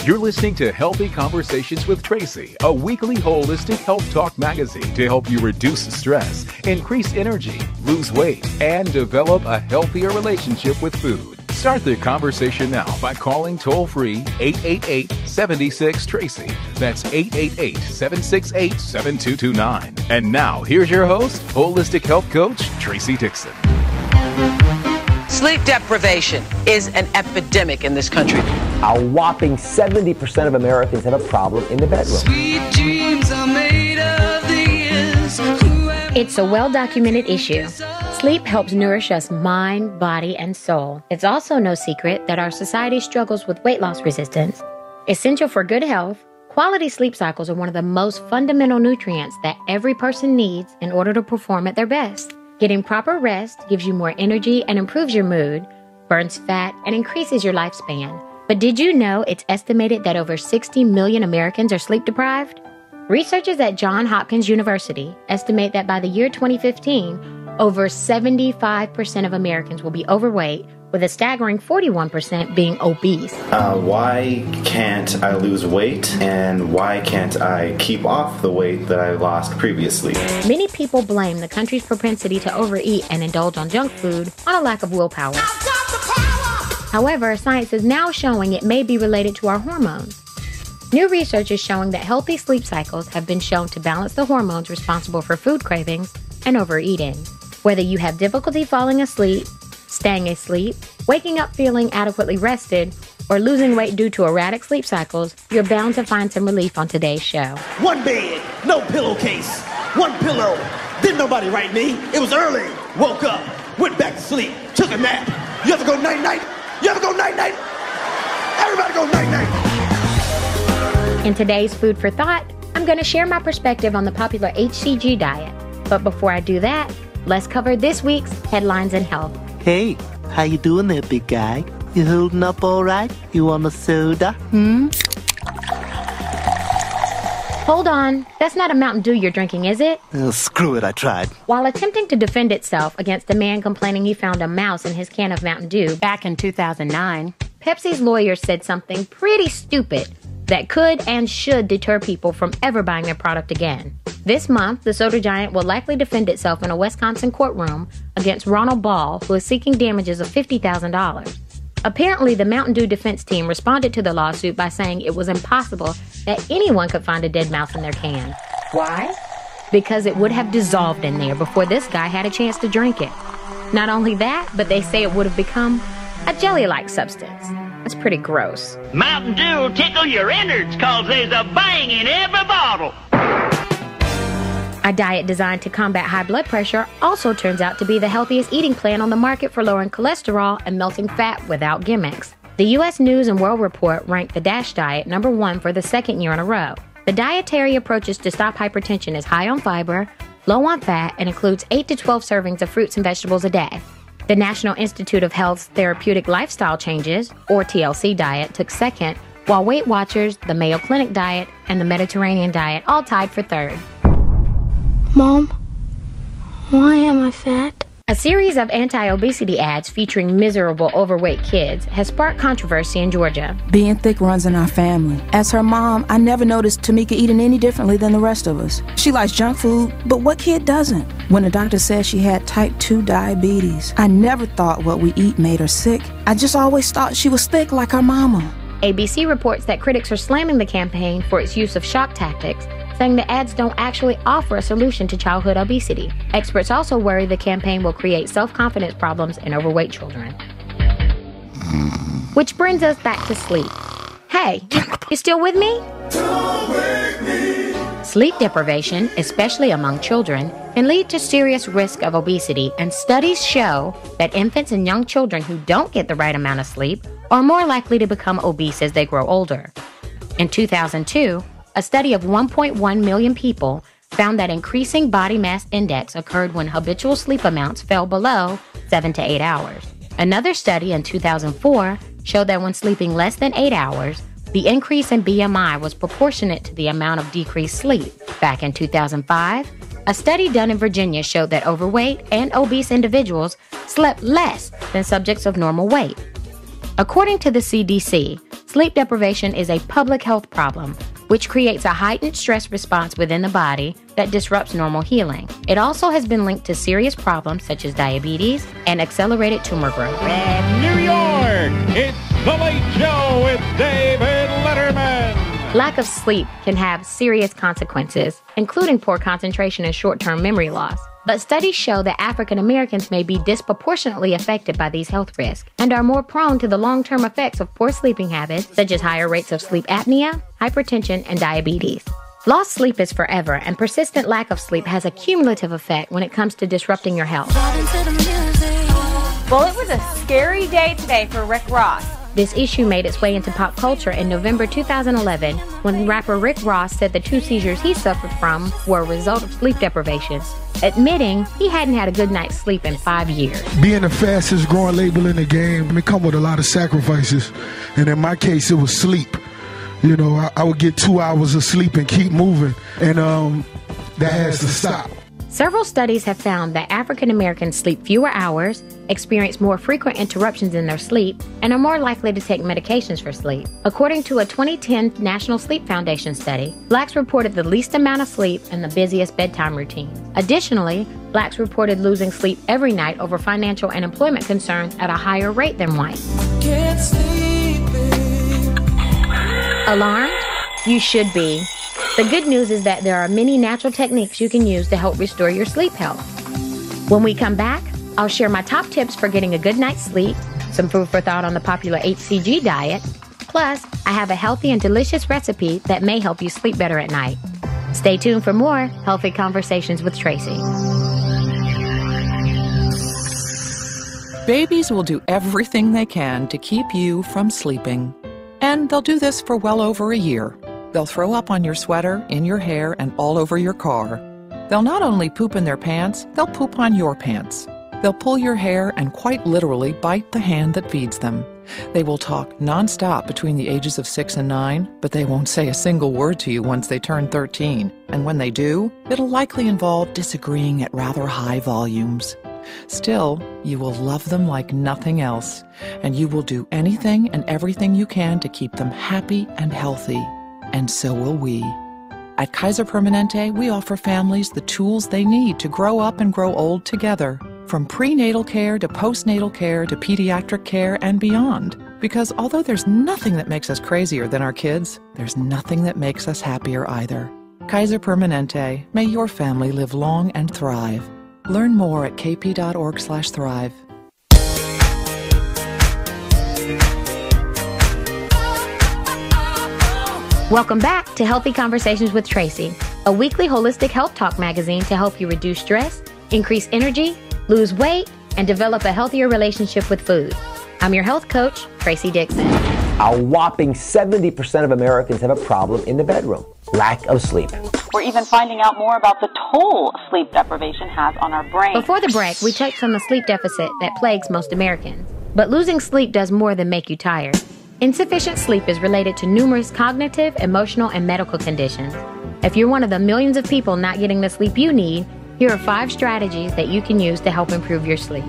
You're listening to Healthy Conversations with Tracy, a weekly holistic health talk magazine to help you reduce stress, increase energy, lose weight, and develop a healthier relationship with food. Start the conversation now by calling toll-free 888-76-TRACY. That's 888-768-7229. And now, here's your host, holistic health coach, Tracy Dixon. Sleep deprivation is an epidemic in this country. A whopping 70% of Americans have a problem in the bedroom. Sweet dreams are made of these. It's a well-documented issue. Sleep helps nourish us mind, body, and soul. It's also no secret that our society struggles with weight loss resistance. Essential for good health, quality sleep cycles are one of the most fundamental nutrients that every person needs in order to perform at their best. Getting proper rest gives you more energy and improves your mood, burns fat, and increases your lifespan. But did you know it's estimated that over 60 million Americans are sleep deprived? Researchers at Johns Hopkins University estimate that by the year 2015, over 75% of Americans will be overweight, with a staggering 41% being obese. Why can't I lose weight, and why can't I keep off the weight that I lost previously? Many people blame the country's propensity to overeat and indulge on junk food on a lack of willpower. However, science is now showing it may be related to our hormones. New research is showing that healthy sleep cycles have been shown to balance the hormones responsible for food cravings and overeating. Whether you have difficulty falling asleep, staying asleep, waking up feeling adequately rested, or losing weight due to erratic sleep cycles, you're bound to find some relief on today's show. One bed, no pillowcase, one pillow. Didn't nobody write me. It was early. Woke up, went back to sleep, took a nap. You ever go night-night? You ever go night-night? Everybody go night-night. In today's Food for Thought, I'm going to share my perspective on the popular HCG diet. But before I do that, let's cover this week's headlines in health. Hey, how you doing there, big guy? You holding up all right? You want a soda? Hold on, that's not a Mountain Dew you're drinking, is it? Oh, screw it, I tried. While attempting to defend itself against a man complaining he found a mouse in his can of Mountain Dew back in 2009, Pepsi's lawyer said something pretty stupid that could and should deter people from ever buying their product again. This month, the soda giant will likely defend itself in a Wisconsin courtroom against Ronald Ball, who is seeking damages of $50,000. Apparently, the Mountain Dew defense team responded to the lawsuit by saying it was impossible that anyone could find a dead mouse in their can. Why? Because it would have dissolved in there before this guy had a chance to drink it. Not only that, but they say it would have become a jelly-like substance. That's pretty gross. Mountain Dew will tickle your innards cause there's a bang in every bottle. A diet designed to combat high blood pressure also turns out to be the healthiest eating plan on the market for lowering cholesterol and melting fat without gimmicks. The U.S. News & World Report ranked the DASH diet number 1 for the second year in a row. The dietary approaches to stop hypertension is high on fiber, low on fat, and includes 8 to 12 servings of fruits and vegetables a day. The National Institute of Health's Therapeutic Lifestyle Changes, or TLC diet, took second, while Weight Watchers, the Mayo Clinic diet, and the Mediterranean diet all tied for third. Mom, why am I fat? A series of anti-obesity ads featuring miserable, overweight kids has sparked controversy in Georgia. Being thick runs in our family. As her mom, I never noticed Tamika eating any differently than the rest of us. She likes junk food, but what kid doesn't? When the doctor said she had type 2 diabetes, I never thought what we eat made her sick. I just always thought she was thick like her mama. ABC reports that critics are slamming the campaign for its use of shock tactics, saying the ads don't actually offer a solution to childhood obesity. Experts also worry the campaign will create self-confidence problems in overweight children. Which brings us back to sleep. Hey, you still with me? Sleep deprivation, especially among children, can lead to serious risk of obesity, and studies show that infants and young children who don't get the right amount of sleep are more likely to become obese as they grow older. In 2002, a study of 1.1 million people found that increasing body mass index occurred when habitual sleep amounts fell below 7 to 8 hours. Another study in 2004 showed that when sleeping less than 8 hours, the increase in BMI was proportionate to the amount of decreased sleep. Back in 2005, a study done in Virginia showed that overweight and obese individuals slept less than subjects of normal weight. According to the CDC, Sleep deprivation is a public health problem, which creates a heightened stress response within the body that disrupts normal healing. It also has been linked to serious problems such as diabetes and accelerated tumor growth. From New York, it's The Late Show with David Letterman. Lack of sleep can have serious consequences, including poor concentration and short-term memory loss. But studies show that African Americans may be disproportionately affected by these health risks and are more prone to the long-term effects of poor sleeping habits, such as higher rates of sleep apnea, hypertension, and diabetes. Lost sleep is forever, and persistent lack of sleep has a cumulative effect when it comes to disrupting your health. Well, it was a scary day today for Rick Ross. This issue made its way into pop culture in November 2011 when rapper Rick Ross said the 2 seizures he suffered from were a result of sleep deprivation, admitting he hadn't had a good night's sleep in 5 years. Being the fastest growing label in the game, it comes with a lot of sacrifices, and in my case it was sleep. You know, I would get 2 hours of sleep and keep moving, and that has to stop. Several studies have found that African Americans sleep fewer hours, experience more frequent interruptions in their sleep, and are more likely to take medications for sleep. According to a 2010 National Sleep Foundation study, blacks reported the least amount of sleep and the busiest bedtime routines. Additionally, blacks reported losing sleep every night over financial and employment concerns at a higher rate than whites. Alarmed? You should be. The good news is that there are many natural techniques you can use to help restore your sleep health. When we come back, I'll share my top tips for getting a good night's sleep, some food for thought on the popular HCG diet, plus I have a healthy and delicious recipe that may help you sleep better at night. Stay tuned for more Healthy Conversations with Tracy. Babies will do everything they can to keep you from sleeping. And they'll do this for well over a year. They'll throw up on your sweater, in your hair, and all over your car. They'll not only poop in their pants, they'll poop on your pants. They'll pull your hair and quite literally bite the hand that feeds them. They will talk nonstop between the ages of 6 and 9, but they won't say a single word to you once they turn 13. And when they do, it'll likely involve disagreeing at rather high volumes. Still, you will love them like nothing else, and you will do anything and everything you can to keep them happy and healthy. And so will we. At Kaiser Permanente, we offer families the tools they need to grow up and grow old together, from prenatal care to postnatal care to pediatric care and beyond. Because although there's nothing that makes us crazier than our kids, there's nothing that makes us happier either. Kaiser Permanente, may your family live long and thrive. Learn more at kp.org/thrive. Welcome back to Healthy Conversations with Tracy, a weekly holistic health talk magazine to help you reduce stress, increase energy, lose weight, and develop a healthier relationship with food. I'm your health coach, Tracy Dixon. A whopping 70% of Americans have a problem in the bedroom: lack of sleep. We're even finding out more about the toll sleep deprivation has on our brain. Before the break, we touched on the sleep deficit that plagues most Americans. But losing sleep does more than make you tired. Insufficient sleep is related to numerous cognitive, emotional, and medical conditions. If you're one of the millions of people not getting the sleep you need, here are 5 strategies that you can use to help improve your sleep.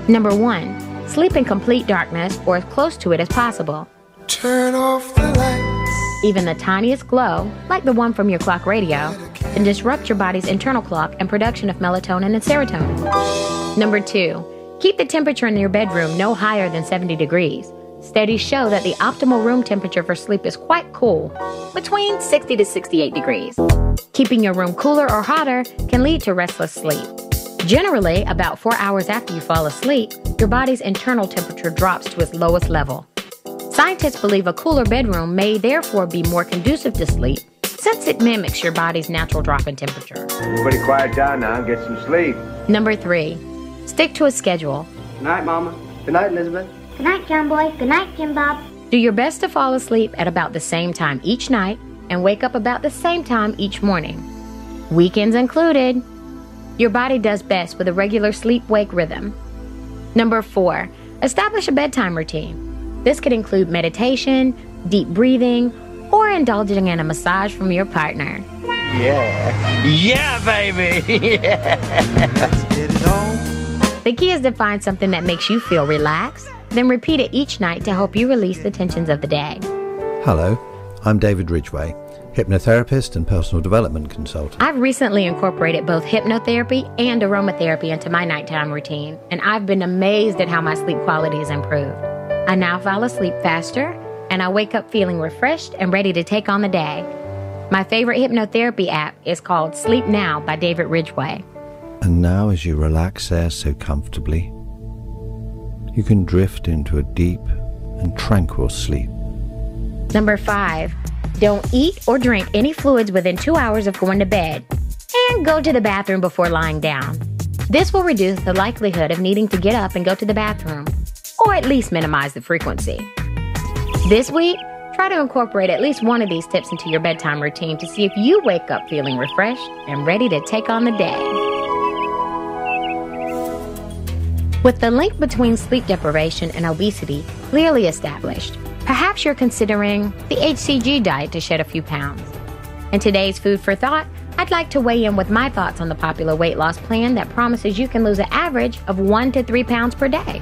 Number 1, sleep in complete darkness or as close to it as possible. Turn off the lights. Even the tiniest glow, like the one from your clock radio, can disrupt your body's internal clock and production of melatonin and serotonin. Number 2, keep the temperature in your bedroom no higher than 70 degrees. Studies show that the optimal room temperature for sleep is quite cool, between 60 to 68 degrees. Keeping your room cooler or hotter can lead to restless sleep. Generally, about 4 hours after you fall asleep, your body's internal temperature drops to its lowest level. Scientists believe a cooler bedroom may therefore be more conducive to sleep, since it mimics your body's natural drop in temperature. Everybody quiet down now and get some sleep. Number 3, stick to a schedule. Good night, Mama. Good night, Elizabeth. Good night, John Boy. Good night, Jim Bob. Do your best to fall asleep at about the same time each night and wake up about the same time each morning. Weekends included. Your body does best with a regular sleep-wake rhythm. Number 4, establish a bedtime routine. This could include meditation, deep breathing, or indulging in a massage from your partner. Yeah. Yeah, baby. Yeah. The key is to find something that makes you feel relaxed, then repeat it each night to help you release the tensions of the day. Hello, I'm David Ridgway, hypnotherapist and personal development consultant. I've recently incorporated both hypnotherapy and aromatherapy into my nighttime routine, and I've been amazed at how my sleep quality has improved. I now fall asleep faster, and I wake up feeling refreshed and ready to take on the day. My favorite hypnotherapy app is called Sleep Now by David Ridgway. And now as you relax there so comfortably, you can drift into a deep and tranquil sleep. Number 5, don't eat or drink any fluids within 2 hours of going to bed, and go to the bathroom before lying down. This will reduce the likelihood of needing to get up and go to the bathroom, or at least minimize the frequency. This week, try to incorporate at least one of these tips into your bedtime routine to see if you wake up feeling refreshed and ready to take on the day. With the link between sleep deprivation and obesity clearly established, perhaps you're considering the HCG diet to shed a few pounds. In today's Food for Thought, I'd like to weigh in with my thoughts on the popular weight loss plan that promises you can lose an average of 1 to 3 pounds per day.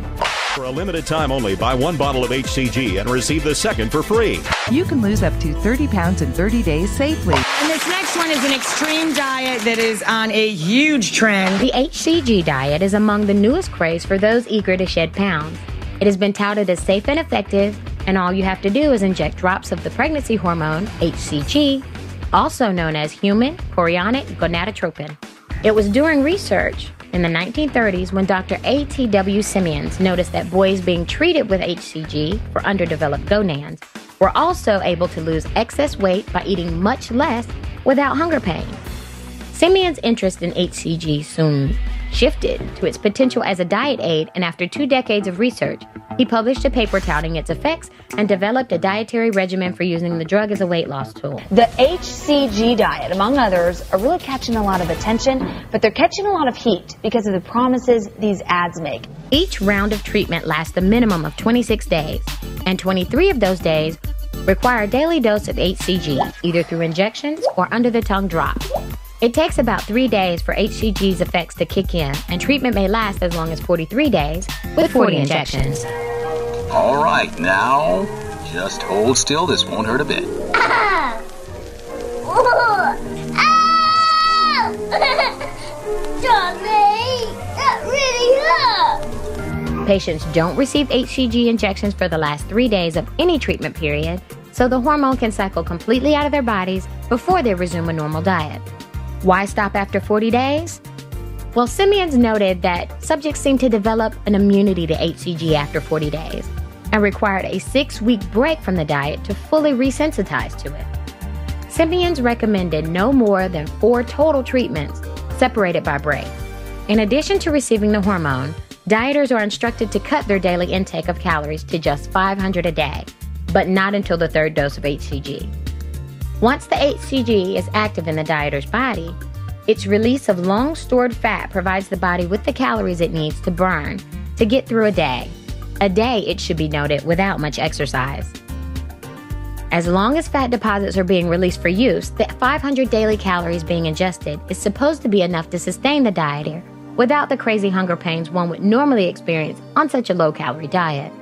For a limited time only, buy 1 bottle of HCG and receive the second for free. You can lose up to 30 pounds in 30 days safely. And this next one is an extreme diet that is on a huge trend. The HCG diet is among the newest craze for those eager to shed pounds. It has been touted as safe and effective, and all you have to do is inject drops of the pregnancy hormone, HCG, also known as human chorionic gonadotropin. It was during research in the 1930s when Dr. A.T.W. Simeons noticed that boys being treated with HCG for underdeveloped gonads were also able to lose excess weight by eating much less without hunger pain. Simeons' interest in HCG soon shifted to its potential as a diet aid, and after 2 decades of research, he published a paper touting its effects and developed a dietary regimen for using the drug as a weight loss tool. The HCG diet, among others, are really catching a lot of attention, but they're catching a lot of heat because of the promises these ads make. Each round of treatment lasts a minimum of 26 days, and 23 of those days require a daily dose of HCG, either through injections or under-the-tongue drops. It takes about 3 days for HCG's effects to kick in, and treatment may last as long as 43 days with 40 injections. All right, now, just hold still. This won't hurt a bit. Ah! Oh! Ow! Johnny, that really hurt! Patients don't receive HCG injections for the last 3 days of any treatment period, so the hormone can cycle completely out of their bodies before they resume a normal diet. Why stop after 40 days? Well, Simeons noted that subjects seem to develop an immunity to HCG after 40 days and required a 6-week break from the diet to fully resensitize to it. Simeons recommended no more than 4 total treatments separated by break. In addition to receiving the hormone, dieters are instructed to cut their daily intake of calories to just 500 a day, but not until the 3rd dose of HCG. Once the HCG is active in the dieter's body, its release of long-stored fat provides the body with the calories it needs to burn to get through a day. A day, it should be noted, without much exercise. As long as fat deposits are being released for use, the 500 daily calories being ingested is supposed to be enough to sustain the dieter without the crazy hunger pains one would normally experience on such a low-calorie diet.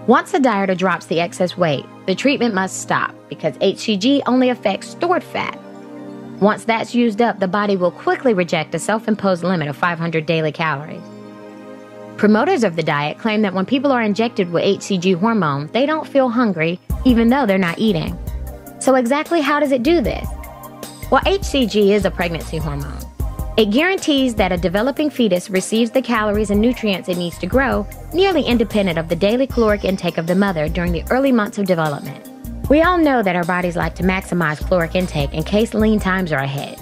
Once the dieter drops the excess weight, the treatment must stop because HCG only affects stored fat. Once that's used up, the body will quickly reject a self-imposed limit of 500 daily calories. Promoters of the diet claim that when people are injected with HCG hormone, they don't feel hungry even though they're not eating. So exactly how does it do this? Well, HCG is a pregnancy hormone. It guarantees that a developing fetus receives the calories and nutrients it needs to grow, nearly independent of the daily caloric intake of the mother during the early months of development. We all know that our bodies like to maximize caloric intake in case lean times are ahead.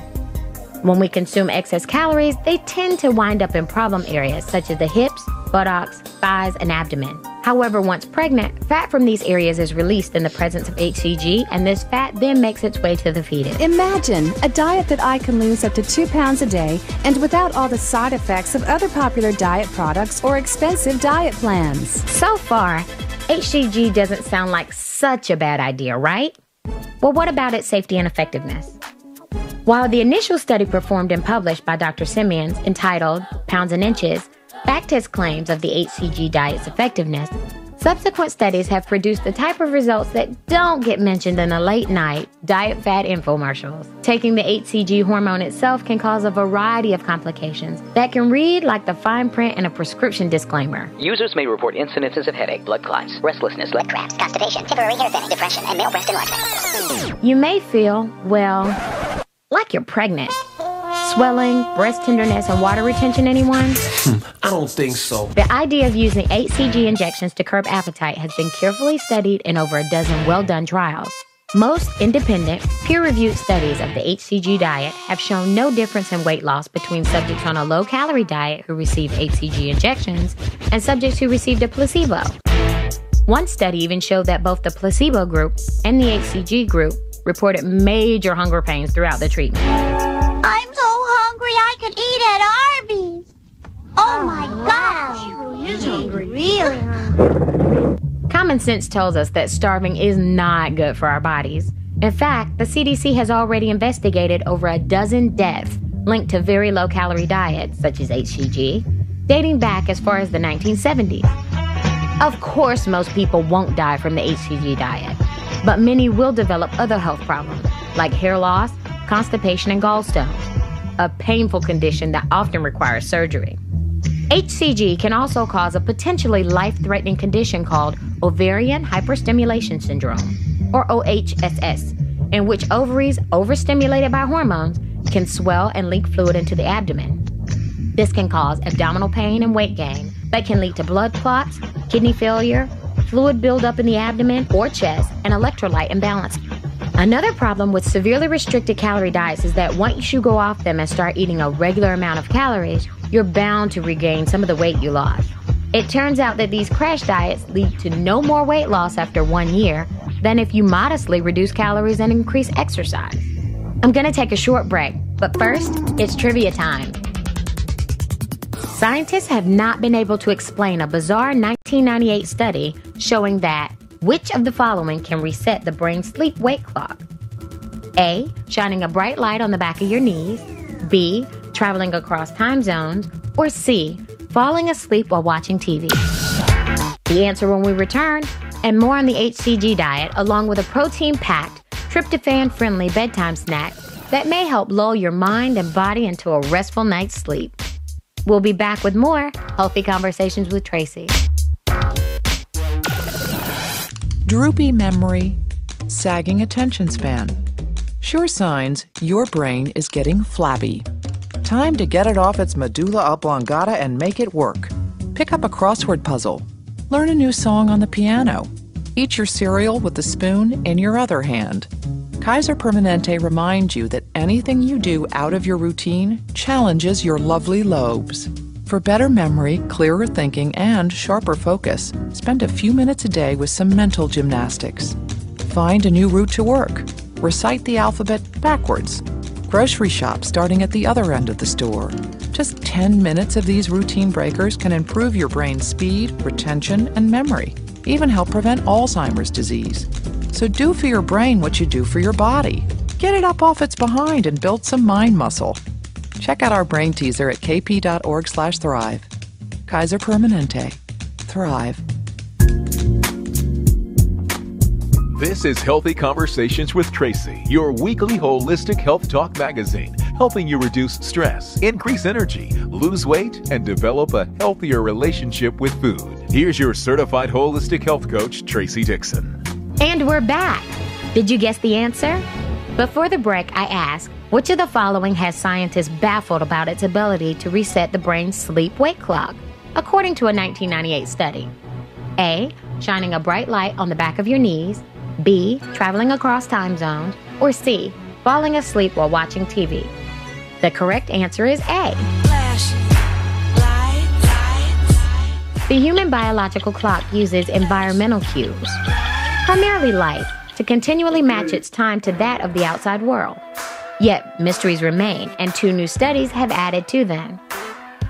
When we consume excess calories, they tend to wind up in problem areas such as the hips, buttocks, thighs, and abdomen. However, once pregnant, fat from these areas is released in the presence of HCG, and this fat then makes its way to the fetus. Imagine a diet that I can lose up to 2 pounds a day and without all the side effects of other popular diet products or expensive diet plans. So far, HCG doesn't sound like such a bad idea, right? Well, what about its safety and effectiveness? While the initial study performed and published by Dr. Simeons, entitled Pounds and Inches, Backed his claims of the HCG diet's effectiveness, subsequent studies have produced the type of results that don't get mentioned in the late-night diet fad infomercials. Taking the HCG hormone itself can cause a variety of complications that can read like the fine print in a prescription disclaimer. Users may report incidences of headache, blood clots, restlessness, leg cramps, Constipation, temporary hair thinning, depression, and male breast enlargement. You may feel, well, like you're pregnant. Swelling, breast tenderness, and water retention, anyone? I don't think so. The idea of using HCG injections to curb appetite has been carefully studied in over a dozen well-done trials. Most independent, peer-reviewed studies of the HCG diet have shown no difference in weight loss between subjects on a low-calorie diet who received HCG injections and subjects who received a placebo. One study even showed that both the placebo group and the HCG group reported major hunger pains throughout the treatment. I'm so hungry I could eat at Arby's. Oh my gosh, he's hungry. Really hungry. Common sense tells us that starving is not good for our bodies. In fact, the CDC has already investigated over a dozen deaths linked to very low-calorie diets, such as HCG, dating back as far as the 1970s. Of course, most people won't die from the HCG diet, but many will develop other health problems, like hair loss, constipation, and gallstones, a painful condition that often requires surgery. HCG can also cause a potentially life-threatening condition called ovarian hyperstimulation syndrome, or OHSS, in which ovaries, overstimulated by hormones, can swell and leak fluid into the abdomen. This can cause abdominal pain and weight gain that can lead to blood clots, kidney failure, fluid buildup in the abdomen or chest, and electrolyte imbalance. Another problem with severely restricted calorie diets is that once you go off them and start eating a regular amount of calories, you're bound to regain some of the weight you lost. It turns out that these crash diets lead to no more weight loss after 1 year than if you modestly reduce calories and increase exercise. I'm gonna take a short break, but first, it's trivia time. Scientists have not been able to explain a bizarre 1998 study showing that which of the following can reset the brain's sleep-wake clock? A. Shining a bright light on the back of your knees. B. Traveling across time zones. Or C. Falling asleep while watching TV. The answer when we return, and more on the HCG diet, along with a protein-packed, tryptophan-friendly bedtime snack that may help lull your mind and body into a restful night's sleep. We'll be back with more Healthy Conversations with Tracy. Droopy memory, sagging attention span. Sure signs your brain is getting flabby. Time to get it off its medulla oblongata and make it work. Pick up a crossword puzzle. Learn a new song on the piano. Eat your cereal with the spoon in your other hand. Kaiser Permanente reminds you that anything you do out of your routine challenges your lovely lobes. For better memory, clearer thinking, and sharper focus, spend a few minutes a day with some mental gymnastics. Find a new route to work. Recite the alphabet backwards. Grocery shop starting at the other end of the store. Just 10 minutes of these routine breakers can improve your brain's speed, retention, and memory. Even help prevent Alzheimer's disease. So do for your brain what you do for your body. Get it up off its behind and build some mind muscle. Check out our brain teaser at kp.org/thrive. Kaiser Permanente. Thrive. This is Healthy Conversations with Tracy, your weekly holistic health talk magazine, helping you reduce stress, increase energy, lose weight, and develop a healthier relationship with food. Here's your certified holistic health coach, Tracy Dixon. And we're back. Did you guess the answer? Before the break, I asked, which of the following has scientists baffled about its ability to reset the brain's sleep-wake clock, according to a 1998 study? A. Shining a bright light on the back of your knees. B. Traveling across time zones. Or C. Falling asleep while watching TV. The correct answer is A. The human biological clock uses environmental cues, primarily light, to continually match its time to that of the outside world. Yet, mysteries remain, and 2 new studies have added to them.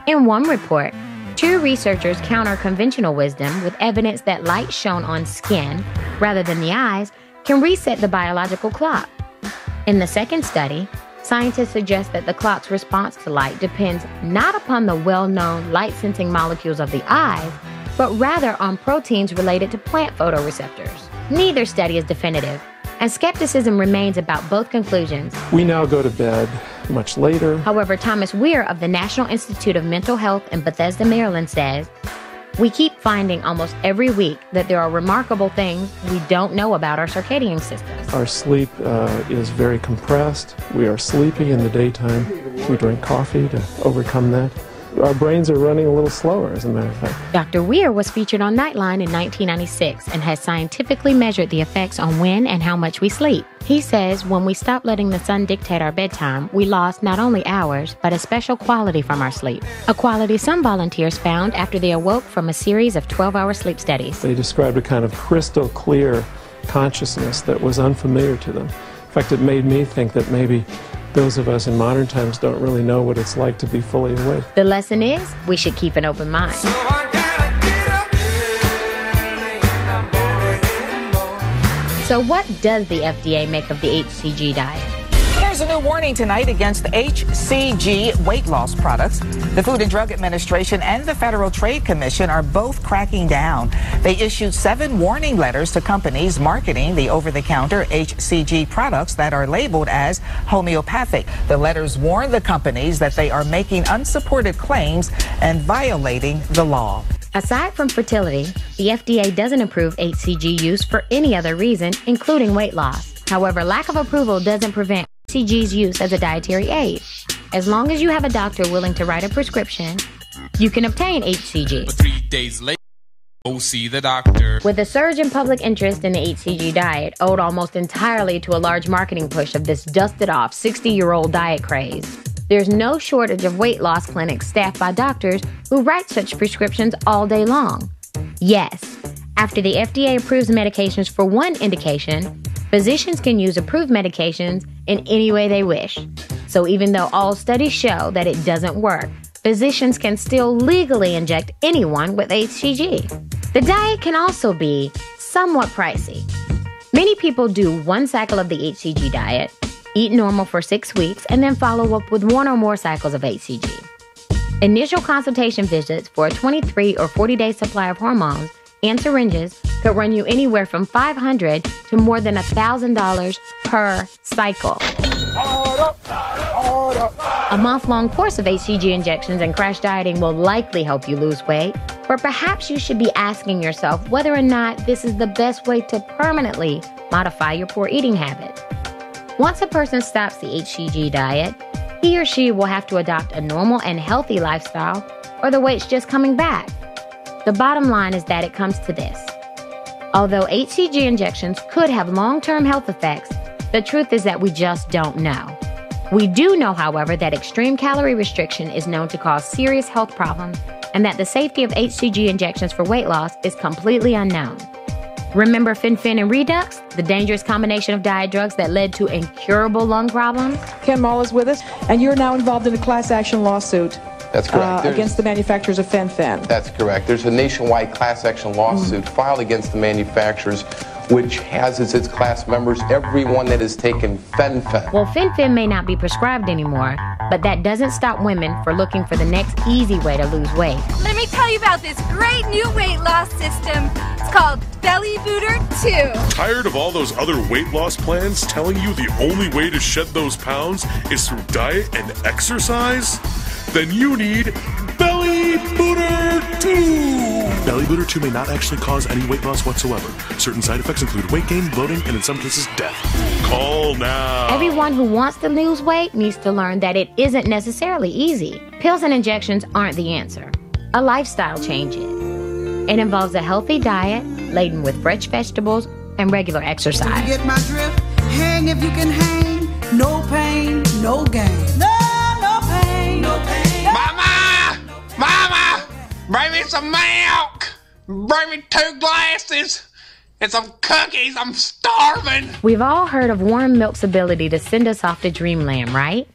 In one report, 2 researchers counter conventional wisdom with evidence that light shown on skin, rather than the eyes, can reset the biological clock. In the second study, Scientists suggest that the clock's response to light depends not upon the well-known light-sensing molecules of the eyes, but rather on proteins related to plant photoreceptors. Neither study is definitive, and skepticism remains about both conclusions. We now go to bed much later. However, Thomas Weir of the National Institute of Mental Health in Bethesda, Maryland says, "We keep finding almost every week that there are remarkable things we don't know about our circadian systems." Our sleep is very compressed. We are sleepy in the daytime. We drink coffee to overcome that. Our brains are running a little slower, as a matter of fact. Dr. Weir was featured on Nightline in 1996 and has scientifically measured the effects on when and how much we sleep. He says when we stopped letting the sun dictate our bedtime, we lost not only hours, but a special quality from our sleep. A quality some volunteers found after they awoke from a series of 12-hour sleep studies. They described a kind of crystal clear consciousness that was unfamiliar to them. In fact, it made me think that maybe those of us in modern times don't really know what it's like to be fully awake. The lesson is, we should keep an open mind. So what does the FDA make of the HCG diet? There's a new warning tonight against HCG weight loss products. The Food and Drug Administration and the Federal Trade Commission are both cracking down. They issued 7 warning letters to companies marketing the over-the-counter HCG products that are labeled as homeopathic. The letters warn the companies that they are making unsupported claims and violating the law. Aside from fertility, the FDA doesn't approve HCG use for any other reason, including weight loss. However, lack of approval doesn't prevent HCG's use as a dietary aid. As long as you have a doctor willing to write a prescription, you can obtain HCG. But 3 days later, go see the doctor. With a surge in public interest in the HCG diet owed almost entirely to a large marketing push of this dusted-off 60-year-old diet craze, there's no shortage of weight loss clinics staffed by doctors who write such prescriptions all day long. Yes, after the FDA approves medications for one indication, physicians can use approved medications in any way they wish. So even though all studies show that it doesn't work, physicians can still legally inject anyone with HCG. The diet can also be somewhat pricey. Many people do one cycle of the HCG diet, eat normal for 6 weeks, and then follow up with 1 or more cycles of HCG. Initial consultation visits for a 23 or 40-day supply of hormones and syringes could run you anywhere from $500 to more than $1,000 per cycle. A month-long course of HCG injections and crash dieting will likely help you lose weight, but perhaps you should be asking yourself whether or not this is the best way to permanently modify your poor eating habits. Once a person stops the HCG diet, he or she will have to adopt a normal and healthy lifestyle, or the weight's just coming back. The bottom line is that it comes to this. Although HCG injections could have long-term health effects, the truth is that we just don't know. We do know, however, that extreme calorie restriction is known to cause serious health problems, and that the safety of HCG injections for weight loss is completely unknown. Remember Fen-Phen and Redux, the dangerous combination of diet drugs that led to incurable lung problems? Ken Mall is with us, and you're now involved in a class action lawsuit. That's correct. Against the manufacturers of Fen-Phen. That's correct. There's a nationwide class action lawsuit filed against the manufacturers, which has as its class members everyone that has taken Fen-Phen. Well, Fen-Phen may not be prescribed anymore, but that doesn't stop women from looking for the next easy way to lose weight. Let me tell you about this great new weight loss system. It's called Belly Booter 2. Tired of all those other weight loss plans telling you the only way to shed those pounds is through diet and exercise? Then you need Belly Booter 2! Belly Booter 2 may not actually cause any weight loss whatsoever. Certain side effects include weight gain, bloating, and in some cases, death. Call now! Everyone who wants to lose weight needs to learn that it isn't necessarily easy. Pills and injections aren't the answer. A lifestyle change is. It involves a healthy diet laden with fresh vegetables and regular exercise. Do you get my drift? Hang if you can hang. No pain, no gain. No pain, no pain. Mama! Bring me some milk! Bring me 2 glasses! And some cookies! I'm starving! We've all heard of warm milk's ability to send us off to dreamland, right?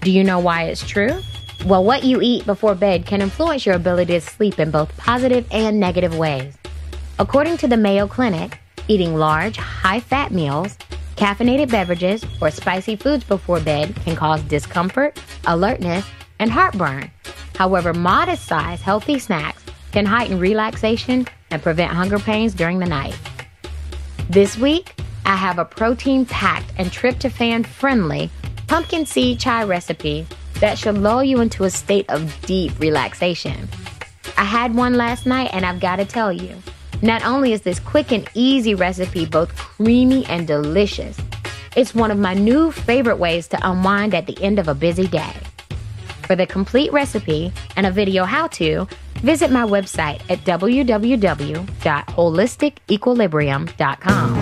Do you know why it's true? Well, what you eat before bed can influence your ability to sleep in both positive and negative ways. According to the Mayo Clinic, eating large, high-fat meals, Caffeinated beverages or spicy foods before bed can cause discomfort, alertness, and heartburn. However, modest-sized healthy snacks can heighten relaxation and prevent hunger pains during the night. This week, I have a protein-packed and tryptophan-friendly pumpkin seed chai recipe that should lull you into a state of deep relaxation. I had one last night, and I've got to tell you, not only is this quick and easy recipe both creamy and delicious, it's one of my new favorite ways to unwind at the end of a busy day. For the complete recipe and a video how-to, visit my website at www.holisticequilibrium.com.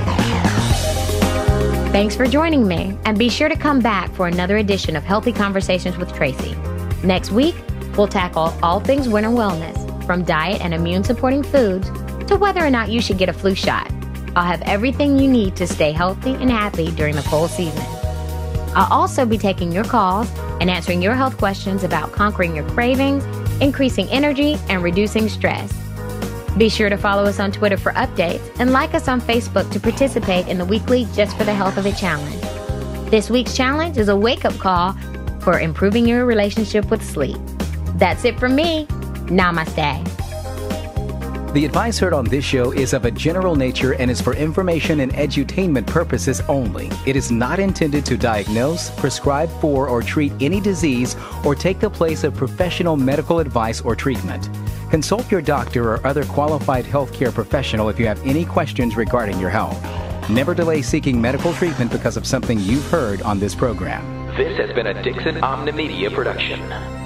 Thanks for joining me, and be sure to come back for another edition of Healthy Conversations with Tracy. Next week, we'll tackle all things winter wellness, from diet and immune-supporting foods to whether or not you should get a flu shot. I'll have everything you need to stay healthy and happy during the cold season. I'll also be taking your calls and answering your health questions about conquering your cravings, increasing energy, and reducing stress. Be sure to follow us on Twitter for updates and like us on Facebook to participate in the weekly Just for the Health of It challenge. This week's challenge is a wake-up call for improving your relationship with sleep. That's it from me. Namaste. The advice heard on this show is of a general nature and is for information and edutainment purposes only. It is not intended to diagnose, prescribe for, or treat any disease or take the place of professional medical advice or treatment. Consult your doctor or other qualified healthcare professional if you have any questions regarding your health. Never delay seeking medical treatment because of something you've heard on this program. This has been a Dixon Omnimedia production.